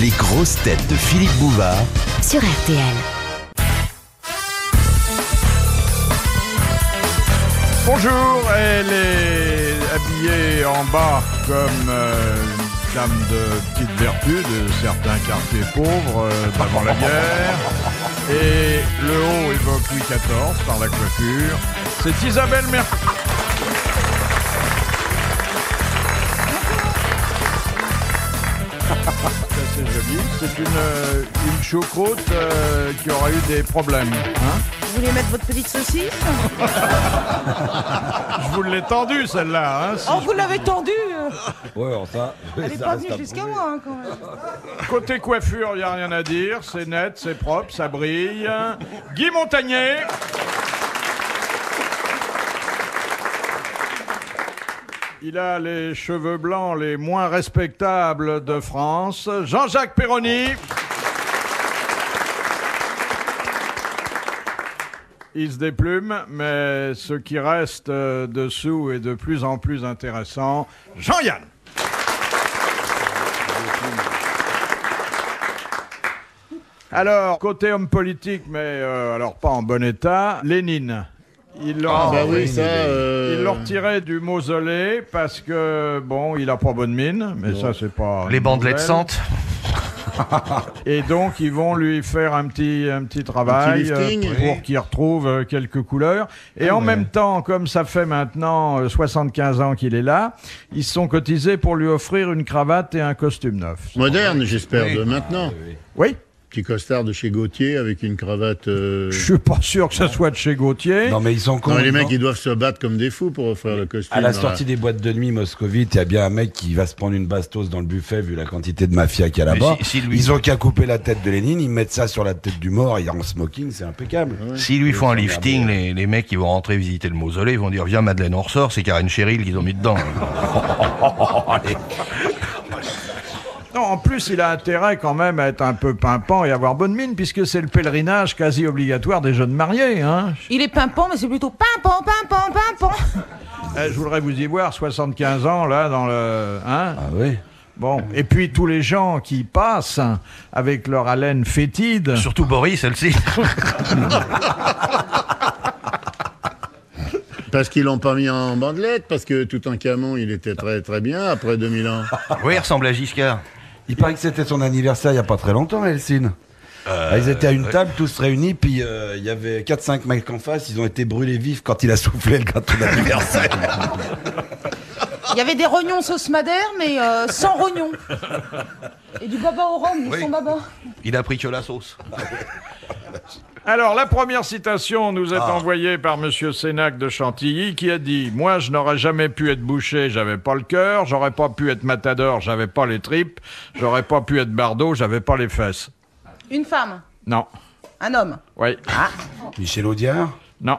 Les grosses têtes de Philippe Bouvard sur RTL. Bonjour, elle est habillée en bas comme une dame de petite vertu de certains quartiers pauvres d'avant la guerre. Et le haut évoque Louis XIV par la coiffure. C'est Isabelle Mercou. C'est joli. C'est une choucroute qui aura eu des problèmes. Hein? Vous voulez mettre votre petite saucisse? Je vous l'ai tendue celle-là. Hein, si Oh, vous l'avez tendue. Ouais, ça. Elle n'est pas venue jusqu'à moi, hein, quand même. Côté coiffure, il n'y a rien à dire. C'est net, c'est propre, ça brille. Guy Montagnier. Il a les cheveux blancs les moins respectables de France. Jean-Jacques Perroni. Il se déplume, mais ce qui reste dessous est de plus en plus intéressant. Jean-Yann. Alors, côté homme politique, mais alors pas en bon état, Lénine. Il l'a retiré du mausolée parce que, bon, il a pas bonne mine, mais ça, c'est pas... Les bandelettes sentent. Et donc, ils vont lui faire un petit travail pour qu'il retrouve quelques couleurs. Et en même temps, comme ça fait maintenant 75 ans qu'il est là, ils se sont cotisés pour lui offrir une cravate et un costume neuf. Moderne, j'espère, de maintenant. Oui. Petit costard de chez Gauthier avec une cravate... Je suis pas sûr que ça soit de chez Gauthier. Non, mais ils sont cons. Non, les mecs, ils doivent se battre comme des fous pour offrir le costume. À la sortie des boîtes de nuit moscovites, il y a bien un mec qui va se prendre une bastos dans le buffet vu la quantité de mafia qu'il y a là-bas. Ils ont qu'à couper la tête de Lénine, ils mettent ça sur la tête du mort, il est en smoking, c'est impeccable. Ouais. S'ils lui font un lifting, les mecs qui vont rentrer visiter le mausolée, ils vont dire viens Madeleine, on ressort, c'est Karine Cheryl qu'ils ont mis dedans. Non, en plus, il a intérêt quand même à être un peu pimpant et avoir bonne mine, puisque c'est le pèlerinage quasi obligatoire des jeunes mariés. Hein. Il est pimpant, mais c'est plutôt pimpant. Je voudrais vous y voir, 75 ans, là, dans le... Hein. Ah oui. Bon, et puis tous les gens qui passent avec leur haleine fétide... Surtout Boris, celle-ci. Parce qu'ils l'ont pas mis en bandelette, parce que Toutankhamon, il était très très bien après 2000 ans. Oui, il ressemble à Giscard. Il paraît que c'était son anniversaire il n'y a pas très longtemps, Elsine. Ils étaient à une table, tous réunis, puis il y avait 4-5 mecs en face, ils ont été brûlés vifs quand il a soufflé le gâteau d'anniversaire. Il y avait des rognons sauce madère, mais sans rognons. Et du baba au rhum, mais sans baba. Il a pris que la sauce. Alors, la première citation nous est envoyée par Monsieur Sénac de Chantilly, qui a dit « Moi, je n'aurais jamais pu être boucher, j'avais pas le cœur. J'aurais pas pu être matador, j'avais pas les tripes. J'aurais pas pu être bardeau, j'avais pas les fesses. » Une femme. Non. Un homme. Oui. Ah. Michel Audiard. Non.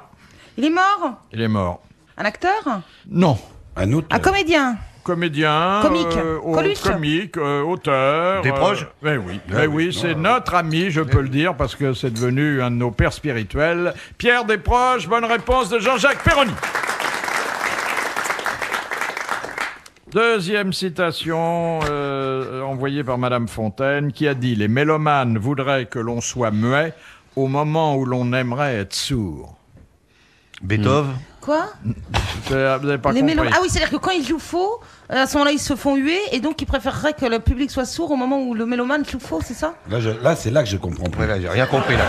Il est mort. Il est mort. Un acteur. Non. Un autre. Un comédien. Comédien, Comique. comique, auteur. Desproges. Oui, c'est notre ami, je peux le dire, parce que c'est devenu un de nos pères spirituels. Pierre Desproges, bonne réponse de Jean-Jacques Perroni. Deuxième citation envoyée par Madame Fontaine, qui a dit « Les mélomanes voudraient que l'on soit muet au moment où l'on aimerait être sourd. » Beethoven. Quoi? Vous n'avez pas compris. Ah oui, c'est-à-dire que quand ils jouent faux, à ce moment-là, ils se font huer, et donc ils préféreraient que le public soit sourd au moment où le mélomane joue faux, c'est ça? Là, c'est là que je comprends pas. Ouais, là, j'ai rien compris, là.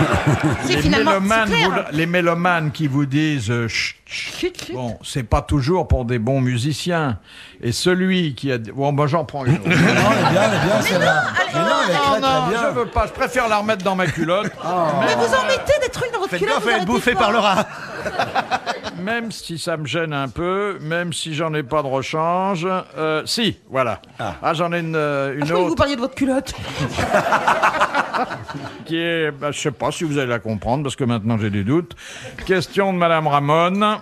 C'est finalement, c'est clair. Les mélomanes qui vous disent chut, Chut, chut. bon, c'est pas toujours pour des bons musiciens. Et celui qui a... Bon, ben j'en prends une autre. Non, elle est bien, celle-là. Mais non, elle est très Non, bien. je veux pas, je préfère la remettre dans ma culotte. Mais vous en mettez des trucs dans votre Faites culotte, gaffe, vous elle est arrêtez bouffée pas. par le rat. Même si ça me gêne un peu, même si j'en ai pas de rechange. Si, voilà. Ah, j'en ai une Je croyais que vous autre parliez de votre culotte. qui est... Ben, je sais pas si vous allez la comprendre, parce que maintenant j'ai des doutes. Question de Madame Ramon.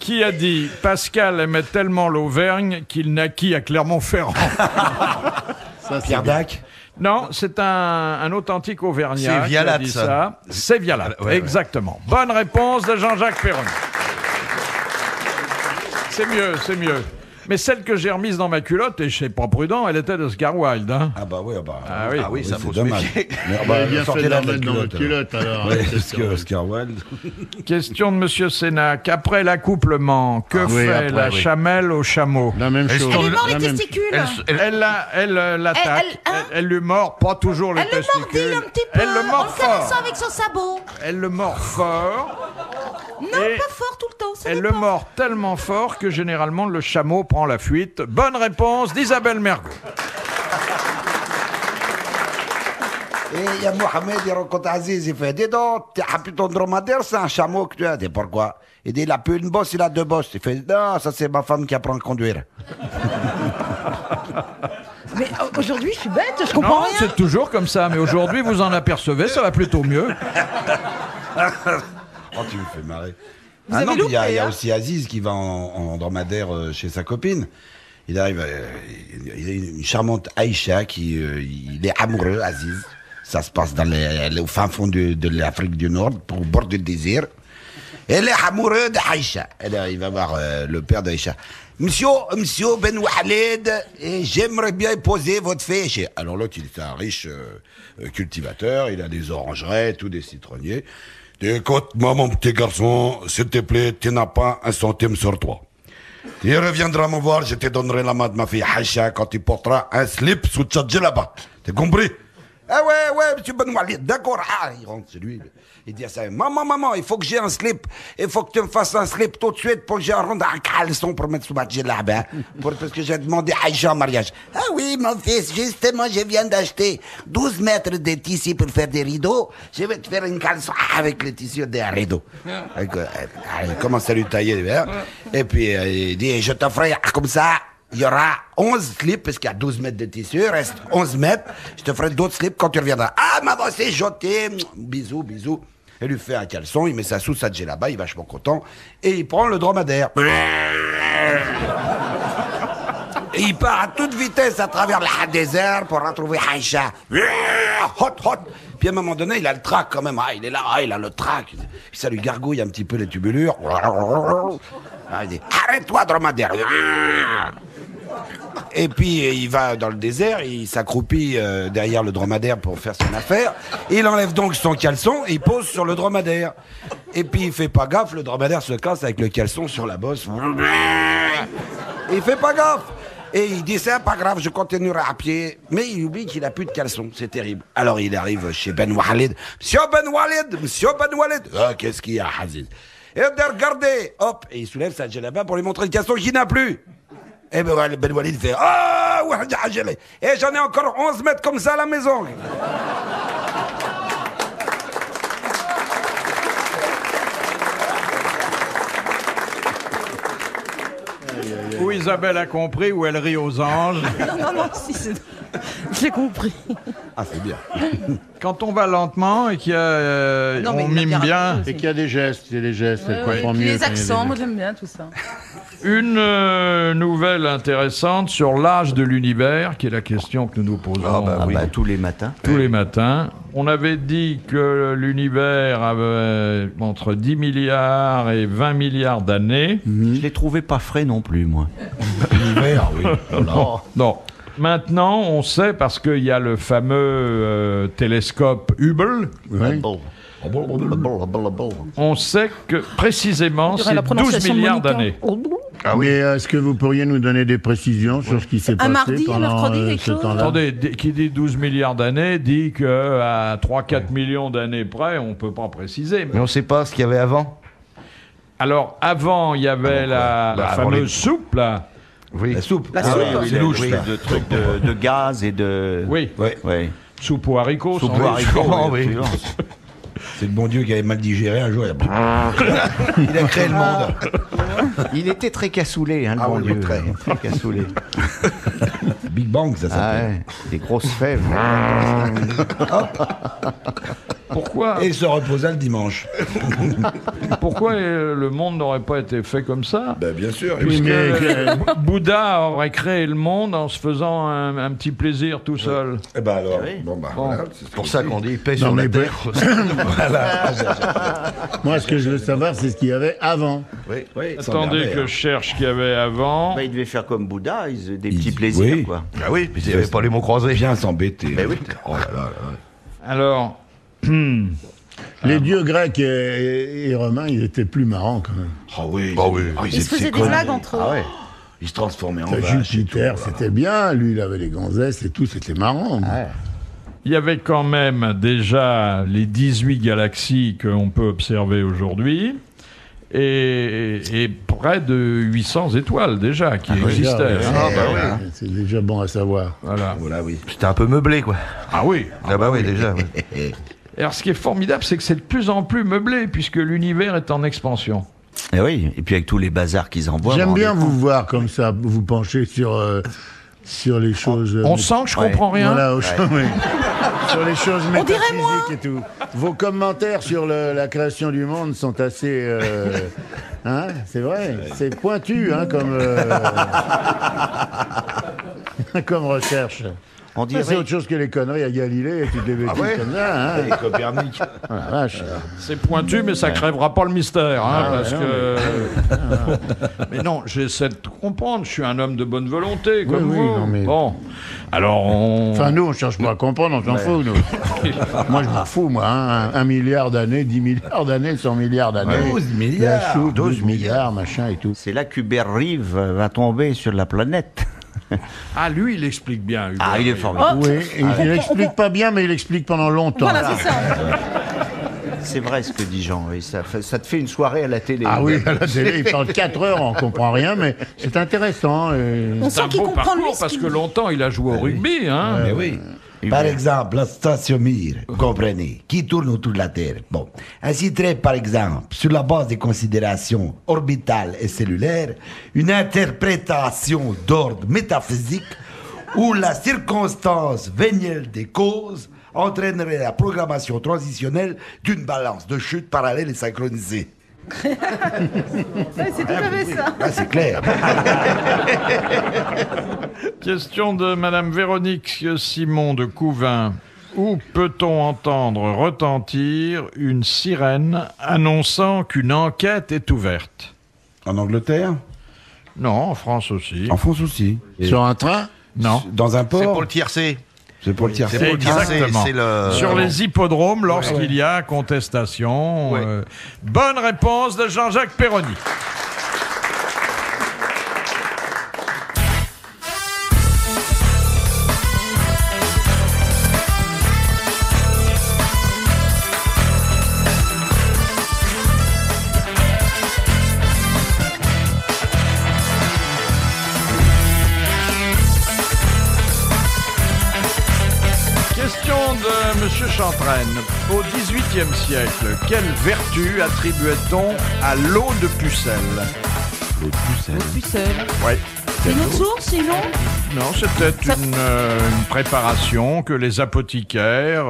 Qui a dit « Pascal aimait tellement l'Auvergne qu'il naquit à Clermont-Ferrand ». Pierre Dac. Non, c'est un authentique Auvergnat C'est qui a Vialat, dit ça. ça. C'est Vialat, Ouais, exactement. Bonne réponse de Jean-Jacques Perroni. C'est mieux, c'est mieux. Mais celle que j'ai remise dans ma culotte, et je suis pas prudent, elle était d'Oscar Wilde. Hein. Ah bah oui, oui, ça c'est faut dommage. Bien fait de la mettre dans votre culotte, alors. Ouais, parce que Oscar Wilde. Question de Monsieur Sénac. Après l'accouplement, que fait la chamelle au chameau? La même chose. Elle lui mord les La même- testicules. Elle l'attaque. Elle lui mord pas toujours les Elle le testicules. mordit un petit peu. Elle le en mord le caressant fort. avec son sabot. Elle le mord fort. Non, Et pas fort tout le temps. Ça Elle le dépend. mord tellement fort que généralement le chameau prend la fuite. Bonne réponse d'Isabelle Mergo. Et il y a Mohamed, il rencontre Aziz, il fait, dis donc, ton dromadaire, c'est un chameau que tu as. Il dit, pourquoi? Il dit, il a plus une bosse, il a deux bosses. Il fait, non, ça c'est ma femme qui apprend à conduire. Mais aujourd'hui, je suis bête, je comprends Non, rien. c'est toujours comme ça, mais aujourd'hui vous en apercevez, ça va plutôt mieux. Oh, tu me fais marrer. Vous avez non, mais il y a loupé, hein. aussi Aziz qui va en dromadaire chez sa copine. Il arrive, il a une charmante Aïcha qui, il est amoureux, Aziz. Ça se passe au fin fond de l'Afrique du Nord, au bord du désert. Elle est amoureux d'Aïcha. Il va voir le père d'Aïcha. Monsieur Ben Walid, j'aimerais bien poser votre fiche. Alors l'autre, il est un riche cultivateur, il a des orangeraies, tout des citronniers. Écoute, moi, mon petit garçon, s'il te plaît, tu n'as pas un centime sur toi. Tu reviendras me voir, je te donnerai la main de ma fille Aïcha quand tu porteras un slip sous tchadji là-bas. T'as compris? Ah ouais, monsieur Ben Walid, d'accord. Ah, il rentre chez lui. Il dit à sa maman, il faut que j'ai un slip. Il faut que tu me fasses un slip tout de suite pour que j'ai un rond à caleçon pour mettre sous ma là-bas. Parce que j'ai demandé à Aïcha en mariage. Ah oui, mon fils, justement, je viens d'acheter 12 mètres de tissu pour faire des rideaux. Je vais te faire une caleçon avec le tissu des rideaux. Il commence à lui tailler. Et puis, il dit, je te ferai comme ça. Il y aura 11 slips, parce qu'il y a 12 mètres de tissu, il reste 11 mètres. Je te ferai d'autres slips quand tu reviendras. Ah, maman, c'est jeté. Bisous. Il lui fait un caleçon, il met ça sous sa djellaba, il est vachement content. Et il prend le dromadaire. Et il part à toute vitesse à travers le désert pour retrouver Aïcha. Hot. Puis à un moment donné, il a le trac quand même. Ah, il est là, il a le trac. Ça lui gargouille un petit peu les tubulures. Ah, il dit, arrête-toi, dromadaire. Et puis il va dans le désert, il s'accroupit derrière le dromadaire pour faire son affaire. Il enlève donc son caleçon et il pose sur le dromadaire. Et puis il fait pas gaffe, le dromadaire se casse avec le caleçon sur la bosse. Il fait pas gaffe. Et il dit, c'est pas grave, je continuerai à pied. Mais il oublie qu'il a plus de caleçon, c'est terrible. Alors il arrive chez Ben Walid. Monsieur Ben Walid. Ah, qu'est-ce qu'il y a, Aziz? Et regardez, hop, et il soulève sa djellaba pour lui montrer le caleçon qu'il n'a plus. Et Ben Walid fait, ah, et j'en ai encore 11 mètres comme ça à la maison. Où Isabelle a compris, où elle rit aux anges. Non, si, j'ai compris. Ah, c'est bien. Quand on va lentement et qu'il y a, Non, mais on il a mime bien bien. raconté. Et qu'il y a des gestes, elle comprend mieux. Les quand il y a accents, des moi gestes. j'aime bien tout ça. Une nouvelle intéressante sur l'âge de l'univers, qui est la question que nous nous posons Tous les matins. tous les matins. On avait dit que l'univers avait entre 10 milliards et 20 milliards d'années. Je les trouvais pas frais non plus, moi. L'hiver, oui. Non. Maintenant, on sait, parce qu'il y a le fameux télescope Hubble, on sait que précisément On dirait c'est la 12 prononciation milliards Monica. d'années. Ah oui. Mais est-ce que vous pourriez nous donner des précisions sur ce qui s'est passé mardi, un pendant mercredi, quelque ce chose temps-là? Attendez, qui dit 12 milliards d'années dit qu'à 3-4 millions d'années près, on ne peut pas préciser. Mais on sait pas ce qu'il y avait avant. Alors, avant, il y avait la avant fameuse les- soupe, là. Oui. La soupe. La soupe. C'est louche, Oui, ça. de trucs de gaz et de... Oui, Ouais. soupe aux haricots. Soupe sans aux doute. haricots, oui. absolument. C'est le bon Dieu qui avait mal digéré un jour. Il a créé le monde. Il était très cassoulet, hein, le Ah bon oui, Dieu. très. Très cassoulet. Big Bang, ça Ah s'appelle. ouais, des grosses fèves. Pourquoi, Et il se reposait le dimanche. pourquoi le monde n'aurait pas été fait comme ça? Ben, bien sûr. Oui, mais Bouddha aurait créé le monde en se faisant un petit plaisir tout seul. Eh ben alors, Bon. voilà. C'est pour ça qu'on dit paix Non, sur la mais terre. moi, ce que je veux savoir, c'est ce qu'il y avait avant. Oui, Attendez que je cherche ce qu'il y avait avant. Bah, il devait faire comme Bouddha, des petits plaisirs, oui. quoi. Ah oui, mais il n'y avait pas les mots croisés. Bien s'embêter. Ben oui. Oh là là. Alors, Les dieux grecs et romains, ils étaient plus marrants quand même. Ah oui. Bah oui. Ah, Ils se faisaient des blagues entre eux. Ah ouais. Ils se transformaient en vaches. Jupiter, c'était bien. Lui, il avait les gonzesses et tout, c'était marrant. il y avait quand même déjà les 18 galaxies qu'on peut observer aujourd'hui et près de 800 étoiles déjà qui existaient. Déjà, hein. ouais, c'est déjà bon à savoir. Voilà. Voilà, oui. C'était un peu meublé, quoi. Ah oui. Ah bah oui, déjà. ouais. Et alors, ce qui est formidable, c'est que c'est de plus en plus meublé puisque l'univers est en expansion. Et oui, et puis avec tous les bazars qu'ils envoient. J'aime vous bien rendez vous voir comme ça, vous pencher sur les choses. On sent que je comprends rien. Voilà, oui. Sur les choses On dirait métaphysiques et tout. Vos commentaires sur la création du monde sont assez. Hein, c'est vrai, c'est pointu hein, comme recherche. On Ça, c'est dirait. autre chose que les conneries à Galilée et toutes les bêtises comme ça. Hein. Et Copernic. Oh la vache. C'est pointu, mais ça crèvera pas le mystère. Hein, parce non, que... mais non, j'essaie de comprendre. Je suis un homme de bonne volonté, comme oui, vous. non, mais- Bon, alors Enfin, nous, on cherche pas à comprendre, on s'en fout, nous. Moi, je m'en fous, moi. Hein. 1 milliard d'années, 10 milliards d'années, 100 milliards d'années. 12 milliards. La soupe, 12 milliards, machin et tout. C'est là qu'Hubert Reeves va tomber sur la planète. Ah, lui, il explique bien. Hubert. Ah, il est formidable. Oui, et il explique pas bien, mais il explique pendant longtemps. Voilà, c'est ça. C'est vrai ce que dit Jean. Oui, ça te fait une soirée à la télé. Ah oui, à la télé, il parle 4 heures, on comprend rien, mais c'est intéressant. On C'est un sent qu'il beau comprend lui parcours ce parce qu'il que dit. longtemps, il a joué au rugby. Hein. Mais oui. Par exemple, la station Mir, vous comprenez, qui tourne autour de la Terre. Bon, inciterait par exemple, sur la base des considérations orbitales et cellulaires, une interprétation d'ordre métaphysique où la circonstance vénielle des causes entraînerait la programmation transitionnelle d'une balance de chute parallèle et synchronisée. Ouais, c'est tout à fait ça. Ah, c'est clair. Question de Madame Véronique Simon de Couvin. Où peut-on entendre retentir une sirène annonçant qu'une enquête est ouverte? En Angleterre, Non, en France aussi. en France aussi. Sur un train Non. Dans un C'est port. pour le tiercé. C'est pour le tiercé. C'est pour le tiercé. Exactement. C'est le... Sur les hippodromes, lorsqu'il y a contestation. Ouais. Bonne réponse de Jean-Jacques Perroni. Question de Monsieur Chantraine. Au XVIIIe siècle, quelle vertu attribuait-on à l'eau de Pucelle? Pucelle. Ouais. C'est une autre source, sinon? Non, c'était une préparation que les apothicaires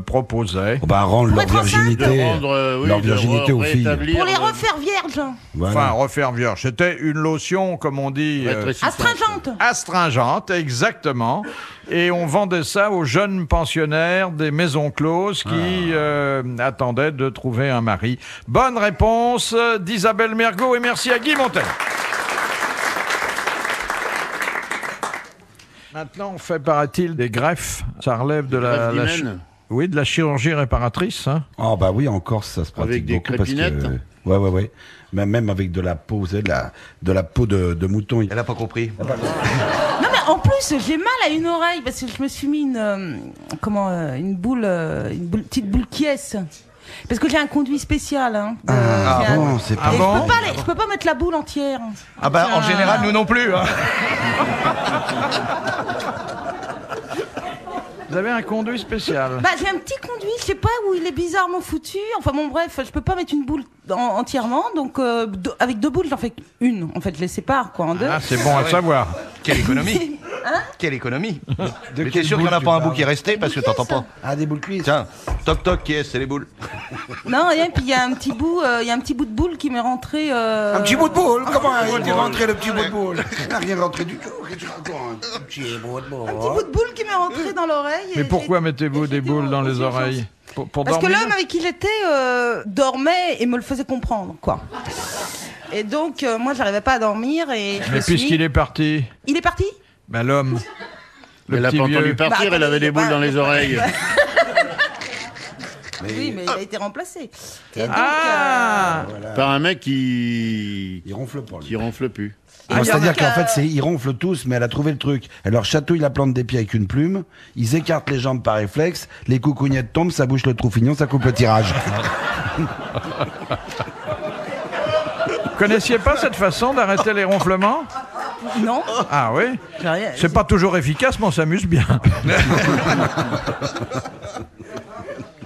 proposaient. On va rendre Pour leur être enceinte virginité, oui, leur de virginité aux filles. rétablir Pour les le- refaire vierges. Voilà. Enfin, refaire vierge. C'était une lotion, comme on dit, rétrécissante. Astringente. astringente, exactement. Et on vendait ça aux jeunes pensionnaires des maisons closes qui attendaient de trouver un mari. Bonne réponse d'Isabelle Mergot et merci à Guy Montel. Maintenant, on fait, paraît-il, des greffes. Ça relève de greffes la d'hymen. oui, de la chirurgie réparatrice. Hein. Ah bah oui, en Corse, ça se pratique Avec des beaucoup parce que... crépinettes. Ouais. Même avec de la peau, vous savez, de la peau de mouton. Elle a pas compris. Non, mais en plus, j'ai mal à une oreille parce que je me suis mis une petite boule qui est. Parce que j'ai un conduit spécial. Hein, j'ai un- bon, c'est Ah Et bon je peux pas mettre la boule entière. Ah bah en général nous non plus. Hein. Vous avez un conduit spécial. Bah, j'ai un petit conduit, je sais pas où il est bizarrement foutu. Enfin bon, bref, je peux pas mettre une boule entièrement. Donc, avec 2 boules, j'en fais une. En fait, je les sépare, quoi, en 2. Ah, c'est bon à savoir. Quelle économie. Quelle économie. De Mais quelle t'es sûr qu'il n'y en a boule pas un tu bout parles qui est resté parce que t'entends pas. Ah, des boules cuisses. Tiens, toc toc, qui est? C'est les boules. Non, rien, puis il y a un petit bout de boule qui m'est rentré. Un petit bout de boule. Comment il est rentré le petit bout de boule? Il n'a rien rentré du tout. Qu'est-ce que tu racontes? Un petit bout de boule. Un petit bout de boule qui m'est rentré dans l'oreille. Mais et pourquoi j'ai- mettez-vous et des j'étais boules dans aux les urgences. oreilles? Pour Parce que dormir? l'homme avec qui j'étais dormait et me le faisait comprendre, quoi. Et donc, moi, j'arrivais pas à dormir et je Mais me suis puisqu'il est parti, Il est parti ben l'homme, le Elle a petit pas entendu vieux. partir, Bah, elle avait des boules dans les oreilles. Oui, mais il a été remplacé. Et donc, Ah Par un mec qui Il ronfle pas, lui. ronfle plus. Bon, c'est-à-dire donc, qu'en fait, ils ronflent tous, mais elle a trouvé le truc. Elle leur chatouille la plante des pieds avec une plume, ils écartent les jambes par réflexe, les coucougnettes tombent, ça bouche le trou fignon, ça coupe le tirage. Vous connaissiez pas cette façon d'arrêter les ronflements? non, Ah oui? j'ai rien. C'est pas toujours efficace, mais on s'amuse bien.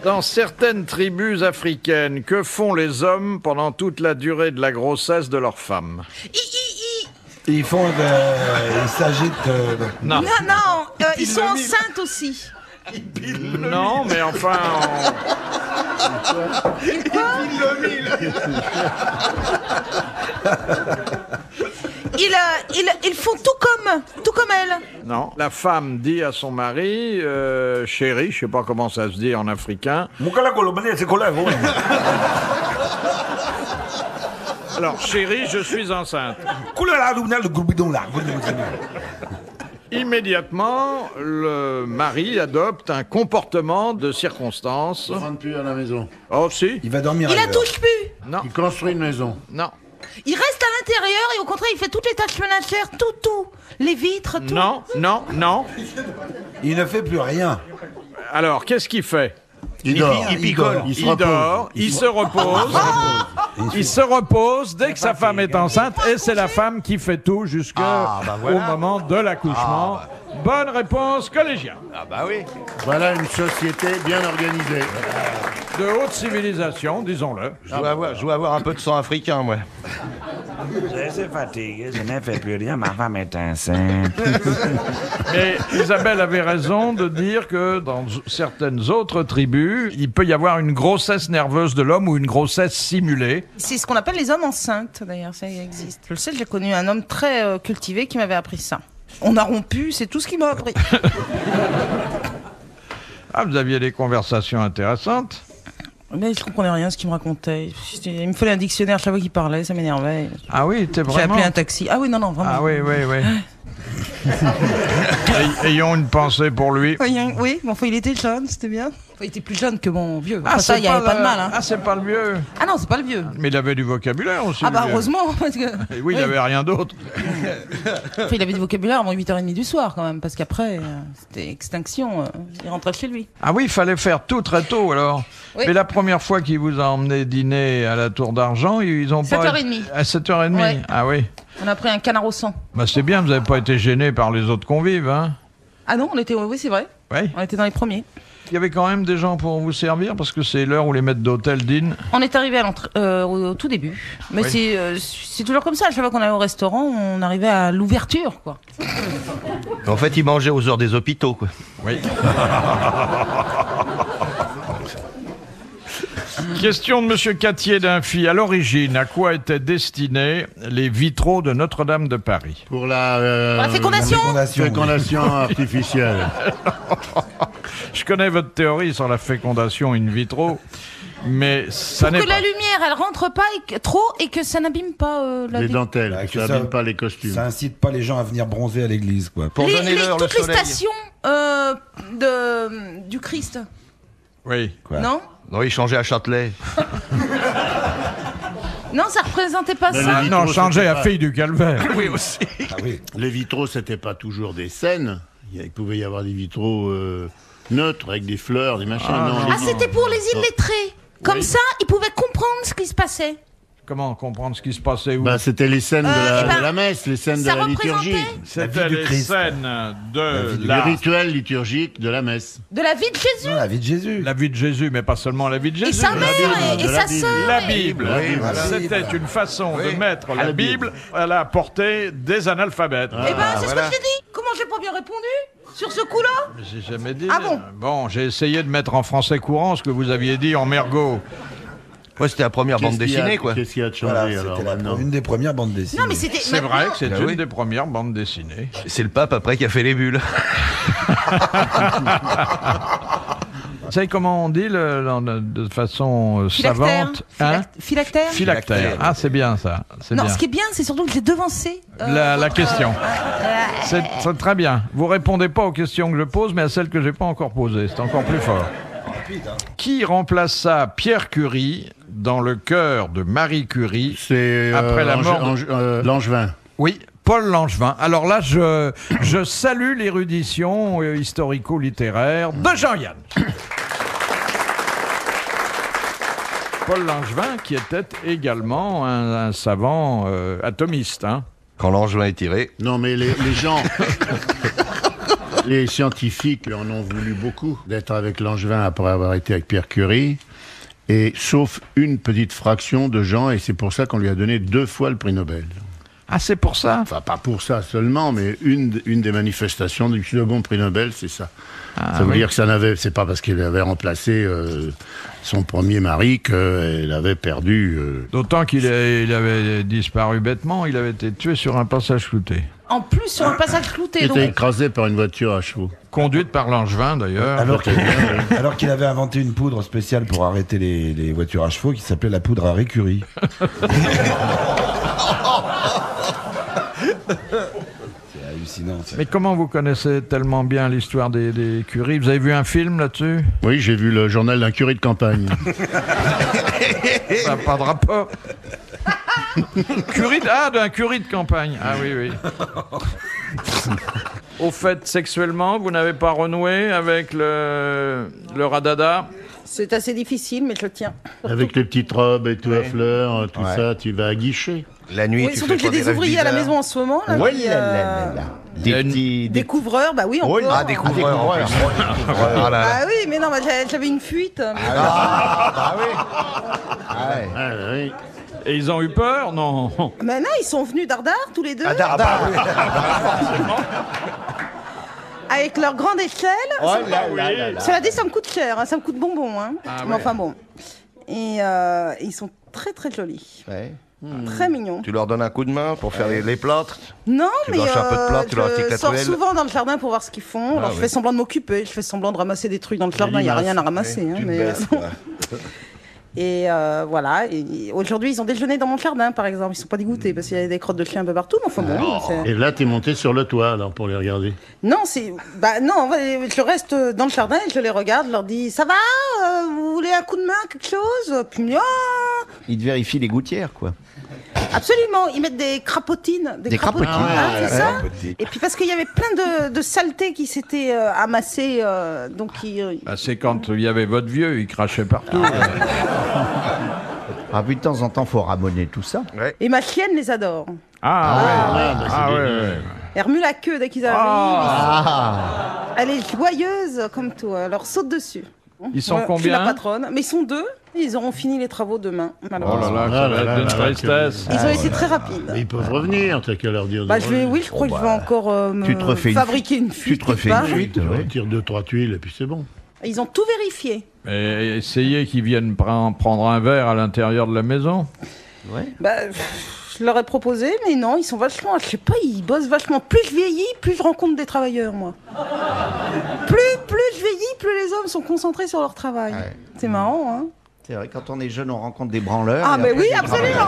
Dans certaines tribus africaines, que font les hommes pendant toute la durée de la grossesse de leur femme? Ils font ils s'agitent. Non. Non, ils sont enceintes aussi. Non, mais enfin... Ils font tout comme elle. Non. La femme dit à son mari, chéri, je sais pas comment ça se dit en africain. Alors, chéri, je suis enceinte. Immédiatement, le mari adopte un comportement de circonstance. Il rentre plus à la maison. Oh, si? Il va dormir Il la ailleurs. touche plus. Non, Il construit une maison. non, Il reste à l'intérieur et au contraire, il fait toutes les tâches ménagères, tout. Les vitres, tout. non, non, non. Il ne fait plus rien. Alors, qu'est-ce qu'il fait? Il dort. Il picole. Il se Il repose. dort, il se repose. Il se repose dès que sa femme est enceinte et c'est la femme qui fait tout jusqu'au moment de l'accouchement. Bonne réponse collégiale. Ah bah oui. Voilà une société bien organisée. De haute civilisation, disons-le. Je dois avoir un peu de sang africain, moi. Je suis fatigué, je ne fais plus rien, ma femme est enceinte. Mais Isabelle avait raison de dire que dans certaines autres tribus, il peut y avoir une grossesse nerveuse de l'homme ou une grossesse simulée. C'est ce qu'on appelle les hommes enceintes, d'ailleurs, ça existe. Je le sais, j'ai connu un homme très cultivé qui m'avait appris ça. On a rompu, c'est tout ce qu'il m'a appris. Ah, vous aviez des conversations intéressantes. Mais je comprenais rien à ce qu'il me racontait. Il me fallait un dictionnaire chaque fois qu'il parlait, ça m'énervait. Ah oui, t'es J'ai vraiment... appelé un taxi. Ah oui, non, vraiment. Ah oui, oui, oui. Ayons une pensée pour lui. Oui, mais enfin, il était jeune, c'était bien. Enfin, il était plus jeune que mon vieux. Enfin, Ah, ça, il n'y avait pas de mal. Hein. Ah, c'est pas le vieux. Ah non, c'est pas le vieux. Mais il avait du vocabulaire aussi. Ah bah le vieux. heureusement, parce que... Et oui, il avait rien d'autre. Enfin, il avait du vocabulaire avant 8h30 du soir quand même, parce qu'après, c'était extinction, il rentrait chez lui. Ah oui, il fallait faire tout très tôt alors. Oui. Mais la première fois qu'il vous a emmené dîner à la Tour d'Argent, ils ont pas... 7h30. À 7h30. Ouais. Ah oui. On a pris un canard au sang. Bah c'est bien, vous n'avez pas été gêné par les autres convives, hein? Ah non, on était, oui, c'est vrai, Oui. on était dans les premiers. Il y avait quand même des gens pour vous servir parce que c'est l'heure où les maîtres d'hôtel dînent. On est arrivé à au tout début. Mais Oui. c'est toujours comme ça. À chaque fois qu'on allait au restaurant, on arrivait à l'ouverture, quoi. En fait, il mangeait aux heures des hôpitaux, quoi. Oui. Question de Monsieur Cattier d'Infi. À l'origine, à quoi étaient destinés les vitraux de Notre-Dame de Paris? Pour la fécondation. fécondation artificielle. Je connais votre théorie sur la fécondation in vitro, mais ça n'est Que pas... la lumière, elle rentre pas trop et que ça n'abîme pas la Les vie. dentelles, Bah, que ça ça- n'abîme pas les costumes. Ça incite pas les gens à venir bronzer à l'église, quoi. Pour donner l'heure, le toutes les soleil. stations du Christ, Oui. Quoi. non? Non, il changeait à Châtelet. Non, ça représentait pas Mais ça. les Non, vitraux, changer c'était à pas- Fille du Calvaire. Oui, aussi. Ah oui. Les vitraux, c'était pas toujours des scènes. Il pouvait y avoir des vitraux neutres avec des fleurs, des machins. non, Ah, c'était pour les illettrés. Comme ça, ils pouvaient comprendre ce qui se passait. Comment comprendre ce qui se passait où? Bah, c'était les scènes eh ben, de la messe, les scènes de ça la liturgie. représentait C'était vie du les Christ. scènes de Le la rituel liturgique de la messe. de la vie de Jésus. Non, la vie de Jésus. vie de Jésus, mais pas seulement la vie de Et Jésus. sa mère Bible, et de la sa Bible. sœur. La et- Bible. Oui, voilà. C'était une façon de mettre la la Bible. Bible à la portée des analphabètes. Eh ben, c'est ce que je t'ai dit. Comment j'ai pas bien répondu sur ce coup-là? J'ai jamais dit. Ah bon? Bon, j'ai essayé de mettre en français courant ce que vous aviez dit en mergot. Ouais, c'était la première bande dessinée, quoi. Qu'est-ce qu'il y a de changé Voilà, alors c'était maintenant? une des premières bandes dessinées. Non, mais c'était. C'est vrai que c'est Ah une oui. des premières bandes dessinées. C'est le pape après qui a fait les bulles. Vous savez comment on dit de façon savante? Phylactère. Phylactère. Ah, c'est bien ça. C'est Non, bien. ce qui est bien, c'est surtout que j'ai devancé. La question. C'est très bien. Vous répondez pas aux questions que je pose, mais à celles que j'ai pas encore posées. C'est encore plus fort. Qui remplaça Pierre Curie dans le cœur de Marie Curie C'est après la mort Langevin. Oui, Paul Langevin. Alors là, je salue l'érudition historico-littéraire de Jean-Yann. Paul Langevin, qui était également un savant atomiste. Hein. Quand Langevin est tiré. Non, mais les gens, les scientifiques lui en ont voulu beaucoup d'être avec Langevin après avoir été avec Pierre Curie. Et sauf une petite fraction de gens, et c'est pour ça qu'on lui a donné 2 fois le prix Nobel. Ah, c'est pour ça? Enfin, pas pour ça seulement, mais une des manifestations du second prix Nobel, c'est ça. Ça veut dire que c'est pas parce qu'il avait remplacé son premier mari qu'elle avait perdu. D'autant qu'il avait disparu bêtement, il avait été tué sur un passage clouté. En plus, sur un passage clouté. Il Donc... était écrasé par une voiture à chevaux. Conduite par Langevin, d'ailleurs. Alors qu'il avait inventé une poudre spéciale pour arrêter les voitures à chevaux qui s'appelait la poudre à récurie. C'est hallucinant. Ça. Mais comment vous connaissez tellement bien l'histoire des Curie? Vous avez vu un film là-dessus? Oui, j'ai vu le journal d'un curé de campagne. Ça n'a pas de rapport. D'un curé de campagne. Ah oui, oui. Au fait, sexuellement, vous n'avez pas renoué avec le radada? C'est assez difficile, mais je le tiens. Avec les petites robes et tout à fleurs, tout ça, tu vas à guichet. La nuit, Oui, tu surtout fais que j'ai pas des rêves ouvriers à la bizarres. maison en ce moment. Là, Ouais, qui, là, là, là, là. Des petits. Des couvreurs, bah oui, encore. Ah, des couvreurs. en plus. Ah là là. Ah oui, mais non, bah, j'avais une fuite. Ah oui. Ah ouais. Ah, oui. Et ils ont eu peur? Non. Maintenant, ils sont venus dardard, tous les deux. Avec leur grande échelle. Oh là là là là. Cela dit, ça me coûte cher, hein, ça me coûte bonbon. Hein. Ah Mais ouais. enfin bon. Et ils sont très très jolis. Ouais. Très mignons. Tu leur donnes un coup de main pour faire les plâtres? Non, Tu mais lâches un peu de plâtre, tu leur tiques je la sors truelle. souvent dans le jardin pour voir ce qu'ils font. Alors je ouais. fais semblant de m'occuper, je fais semblant de ramasser des trucs dans le jardin, il n'y a rien à ramasser. Hein, Tu te mais... baisses, quoi. Et voilà, et aujourd'hui ils ont déjeuné dans mon jardin par exemple, ils sont pas dégoûtés parce qu'il y a des crottes de chiens un peu partout, mais enfin bon. Et là, t'es monté sur le toit, alors, pour les regarder. Non, je reste dans le jardin et je les regarde, je leur dis ça va, vous voulez un coup de main, quelque chose? Puis Ils te vérifient les gouttières, quoi. absolument, ils mettent des crapotines. Des crapotines. Ah, c'est ça. Crapotines. Et puis parce qu'il y avait plein de saletés qui s'étaient amassées, donc Bah, c'est quand il y avait votre vieux, il crachait partout. Ah, puis de temps en temps, faut ramoner tout ça. et ma chienne les adore. Ouais. Elle remue la queue dès qu'ils arrivent. Ah. Elle est joyeuse comme toi, elle leur saute dessus. Ils sont Je suis combien? la patronne, mais ils sont 2. Ils auront fini les travaux demain, Oh malheureusement. là là, ça va être d'une tristesse. Ils ont été très rapides. Mais ils peuvent revenir, t'as qu'à leur dire. Bah, je crois que je vais encore Tu te refais fabriquer une Tu fuite. te refais une quelque part. fuite, Tu ouais. retires 2-3 tuiles, et puis c'est bon. Ils ont tout vérifié. Et essayez qu'ils viennent prendre un verre à l'intérieur de la maison. Bah, je leur ai proposé, mais non, ils sont vachement. Je sais pas, ils bossent vachement. Plus je vieillis, plus je rencontre des travailleurs, moi. plus je vieillis, plus les hommes sont concentrés sur leur travail. Ouais. C'est marrant, hein. C'est vrai, quand on est jeune, on rencontre des branleurs. Ah, et mais après, oui, des absolument.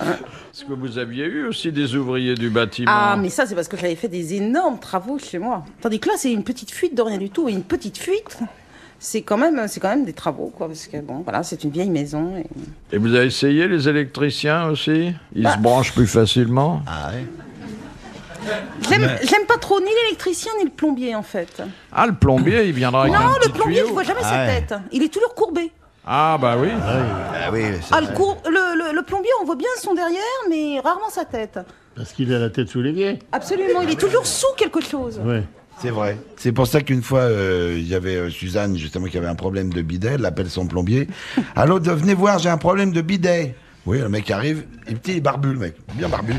Est-ce que vous aviez eu aussi des ouvriers du bâtiment? Ah, mais ça, c'est parce que j'avais fait des énormes travaux chez moi. Tandis que là, c'est une petite fuite de rien du tout. Et une petite fuite, c'est quand même des travaux, quoi. Parce que, bon, voilà, c'est une vieille maison. Et... Et vous avez essayé les électriciens aussi? Ils se branchent plus facilement? Ah ouais. J'aime pas trop ni l'électricien ni le plombier, en fait. Ah, le plombier, il viendra avec un Non, petit le plombier, tuyau. je vois jamais sa Ah ouais. tête. Il est toujours courbé. Ah, bah oui. Ah oui, c'est Ah, vrai. le plombier, on voit bien son derrière, mais rarement sa tête. Parce qu'il a la tête sous l'évier. Absolument, il est toujours sous quelque chose. Ouais. C'est vrai. C'est pour ça qu'une fois, il y avait Suzanne, justement, qui avait un problème de bidet. Elle appelle son plombier. Allô, venez voir, j'ai un problème de bidet. Oui, le mec arrive, il est barbu, le mec, bien barbu.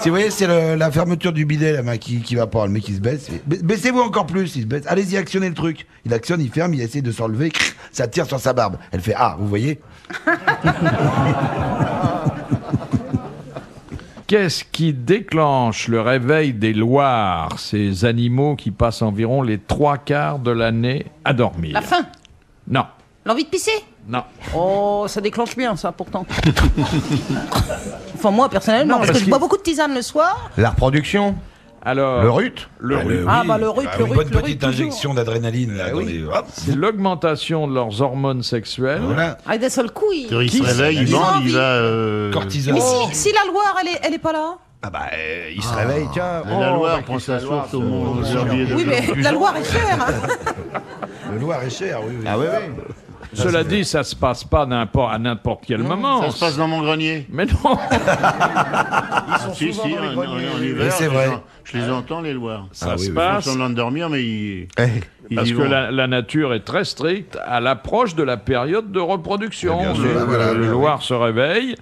Vous voyez, c'est la fermeture du bidet, là, qui va pas. Le mec, il se baisse. Baissez-vous encore plus, il se baisse. Allez-y, actionnez le truc. Il actionne, il ferme, il essaie de s'enlever, ça tire sur sa barbe. Elle fait, ah, vous voyez? Qu'est-ce qui déclenche le réveil des loirs, ces animaux qui passent environ les 3/4 de l'année à dormir? La faim. Non, L'envie de pisser. non. Oh, ça déclenche bien, ça, pourtant. Enfin, moi, personnellement, parce que je bois beaucoup de tisane le soir. La reproduction. Alors, Le RUT. le RUT, Ah, bah, le RUT, le Une RUT, bonne le RUT, petite toujours. injection d'adrénaline, là, dans les... Hop, c'est l'augmentation de leurs hormones sexuelles. voilà. Ah, d'un seul coup, il... Il se réveille, il Ils ont bande, envie. il va... Cortisone. Mais si la Loire, elle est pas là. Ah bah, il se réveille, tiens. La Loire bah, prend sa Loire, source au monde aux herbiers de Oui, mais la Loire est chère. Hein. Le Loir est cher, oui. Ah oui, oui. Cela dit, ça se passe pas à n'importe quel moment. Ça se passe dans mon grenier. Mais non, Si, en hiver, Oui, c'est vrai. je les entends, les Loirs. ça se Ils font passe semblant de dormir, mais ils parce y que vont. la nature est très stricte à l'approche de la période de reproduction. Bien sûr, Le voilà, oui. loir se réveille,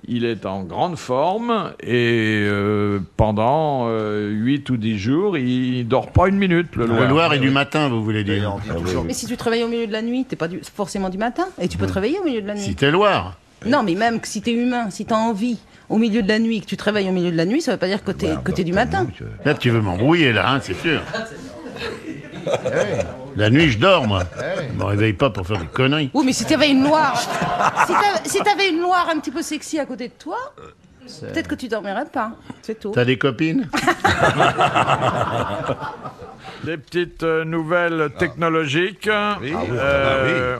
il est en grande forme et pendant 8 ou 10 jours, il dort pas une minute, le Loir. Le Loir est du matin, vous voulez dire. D'ailleurs, on dit toujours. Mais si tu te réveilles au milieu de la nuit, t'es pas forcément du matin. Et tu peux te réveiller au milieu de la nuit. Si t'es Loire. Non, mais même que si t'es humain, si t'as envie au milieu de la nuit, que tu te réveilles au milieu de la nuit, ça veut pas dire que t'es du matin. Là, tu veux m'embrouiller, là, hein, c'est sûr. La nuit, je dors, moi. Je me réveille pas pour faire des conneries. Oui, mais si t'avais une Loire, si t'avais une Loire un petit peu sexy à côté de toi, peut-être que tu dormirais pas. C'est tout. T'as des copines? Des petites nouvelles technologiques.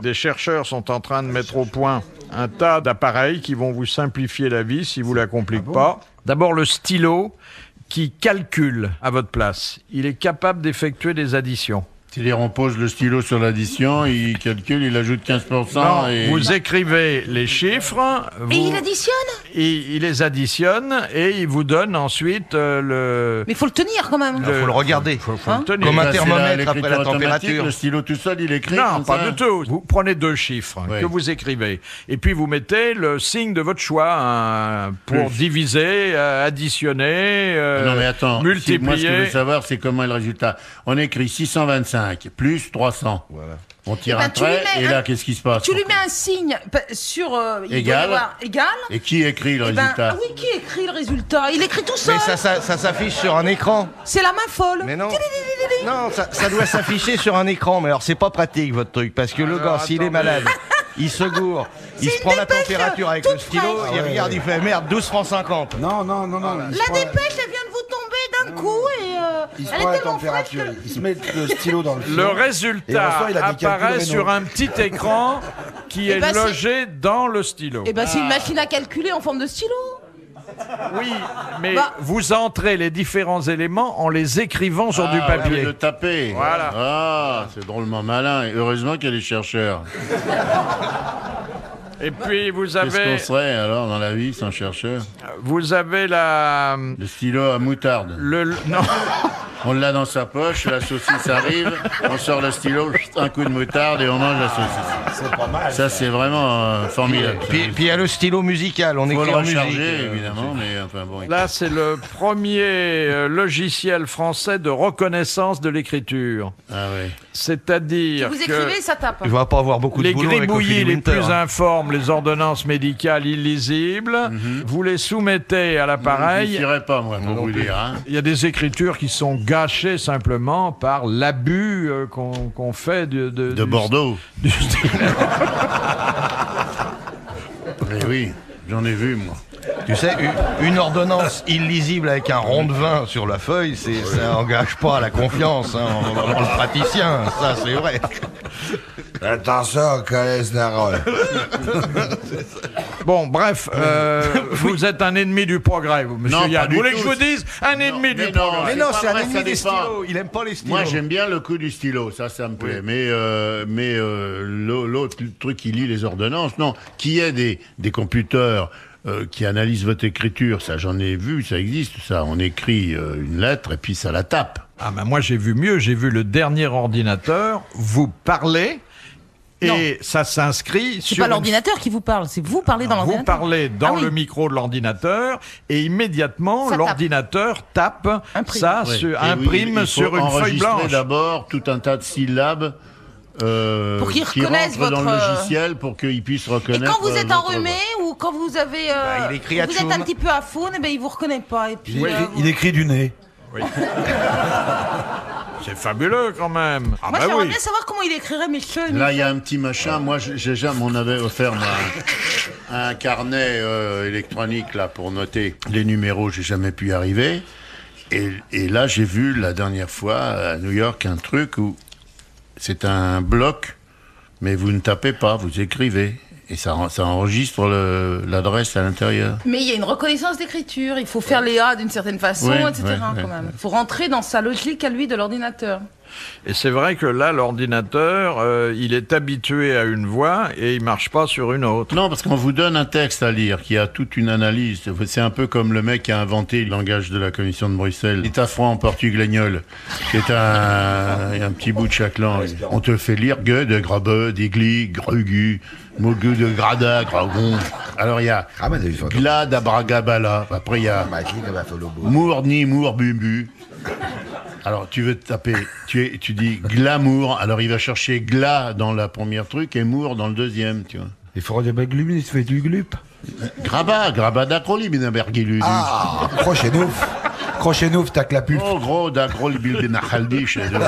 Des chercheurs sont en train de mettre au point un tas d'appareils qui vont vous simplifier la vie si vous la compliquez pas. D'abord, le stylo qui calcule à votre place. Il est capable d'effectuer des additions. C'est-à-dire, on pose le stylo sur l'addition, il calcule, il ajoute 15%. Non, et... vous écrivez les chiffres, Et il additionne. il les additionne et il vous donne ensuite le... Mais faut le tenir quand même. Il faut le regarder. Faut le tenir. Comme un Là, c'est thermomètre l'écriture après la automatique, température. Le stylo tout seul, il écrit. Non, comme pas ça. du tout. Vous prenez 2 chiffres Oui. que vous écrivez. Et puis vous mettez le signe de votre choix pour Plus. diviser, additionner, Non mais attends, multiplier. moi ce que je veux savoir c'est comment est le résultat. On écrit 625 plus 300. Voilà. On tire Eh ben, un tu lui trait mets et là un- qu'est-ce qui se passe? Tu lui mets un signe sur il doit y Égal. avoir égal. Et qui écrit le Eh ben, résultat? ah oui, qui écrit le résultat? Il écrit tout seul. Mais ça s'affiche sur un écran. C'est la main folle. Mais non. Non, ça doit s'afficher sur un écran. Mais alors, c'est pas pratique, votre truc. Parce que le gars, s'il est malade, il se gourre, il se une prend la dépêche, température avec toute le stylo, fraîche. il regarde, il fait merde, 12 francs 50. Non. La dépêche, elle vient de vous tomber d'un coup et Il se elle prend est la tellement fraîche température, que... il se met le stylo dans le Le stylo. Et en résultat soi, il a des apparaît calculs sur rénaux. un petit écran qui est ben, c'est- logé dans le stylo. Eh ben, c'est une machine à calculer en forme de stylo. Oui, mais Bah- vous entrez les différents éléments en les écrivant sur du Ah, papier. le taper. Voilà. Ah, c'est drôlement malin. Et heureusement qu'il y a des chercheurs. Et puis vous Qu'est-ce qu'on avez, serait alors dans la vie sans chercheurs? vous avez la Le stylo à moutarde. non. On l'a dans sa poche, la saucisse arrive, on sort le stylo, un coup de moutarde et on mange la saucisse. C'est pas mal. Ça, c'est vraiment formidable. Puis il y a le stylo musical, on Faut écrit le en musique. recharger, évidemment, mais enfin bon. Là, c'est le premier logiciel français de reconnaissance de l'écriture. Ah ouais. C'est-à-dire Vous que écrivez, ça tape. Il va pas avoir beaucoup de les boulot avec gribouillis Ophélie les Winter, plus hein. informes, les ordonnances médicales illisibles, vous les soumettez à Je l'appareil. n'irai pas, moi, pour vous dire. Hein. Il y a des écritures qui sont gâchées simplement par l'abus qu'on fait De du- Bordeaux. du style. Eh oui, j'en ai vu, moi. Tu sais, une ordonnance illisible avec un rond de vin sur la feuille, ça engage pas à la confiance hein, dans le praticien, ça c'est vrai. Attention, cholestérol. Bon, bref, vous êtes un ennemi du progrès, vous, monsieur Non, Yann. pas du Vous voulez que tout. je vous dise un Non, ennemi mais du non, progrès? Mais non, pas c'est un vrai, ennemi ça des dépend. stylos, il aime pas les stylos. Moi, j'aime bien le coup du stylo, ça me plaît. Mais l'autre truc qui lit les ordonnances, non. Qu'il y ait des computers qui analysent votre écriture, ça j'en ai vu, ça existe, ça. On écrit une lettre et puis ça la tape. Ah ben moi j'ai vu mieux, j'ai vu le dernier ordinateur, vous parlez Et ça s'inscrit C'est sur pas l'ordinateur qui vous parle, c'est vous parlez dans Vous l'ordinateur. parlez dans Ah oui. le micro de l'ordinateur et immédiatement Ça tape. l'ordinateur tape Imprime. ça, Ouais. sur, Et imprime il faut sur une feuille enregistrer blanche. d'abord tout un tas de syllabes Pour qu'ils qui reconnaissent rentrent dans le votre, logiciel pour qu'ils puissent Et reconnaître. quand vous êtes votre enrhumé voix. ou quand vous avez, il écrit à vous êtes un Tchoum. petit peu à faune, il vous reconnaît pas. Et puis, Il écrit du nez. C'est fabuleux quand même. Ah moi, bah j'aimerais oui. bien savoir comment il écrirait mes cheveux. Là, il y a un petit machin. Moi, on avait offert un carnet électronique là pour noter les numéros. J'ai jamais pu y arriver. Et là, j'ai vu la dernière fois à New York un truc où c'est un bloc, mais vous ne tapez pas, vous écrivez. Et ça enregistre l'adresse à l'intérieur. Mais il y a une reconnaissance d'écriture, il faut faire les A d'une certaine façon, Ouais, etc. ouais, quand ouais, même. ouais. Il faut rentrer dans sa logique à lui de l'ordinateur. Et c'est vrai que là, l'ordinateur, il est habitué à une voix et il marche pas sur une autre. Non, parce qu'on vous donne un texte à lire qui a toute une analyse. C'est un peu comme le mec qui a inventé le langage de la Commission de Bruxelles. L'itafroid en portugagnol, c'est un petit bout de chaque langue. On te fait lire gueux de grabe, digli, grugu, mogu de grada, gragon. Alors il y a Ah, bah, t'as vu ça. gla d'abragabala. Après il y a mourni, mourbubu. Alors tu veux taper, tu dis glamour. Alors il va chercher gla dans la première truc et mour dans le deuxième, tu vois. Il faut dire glum, il se fait du glup. Graba d'acroli, binabergilu. Ah, crochet-nous, tac la pulpe. Oh, gros d'acroli, bilbenachaldi, chez eux.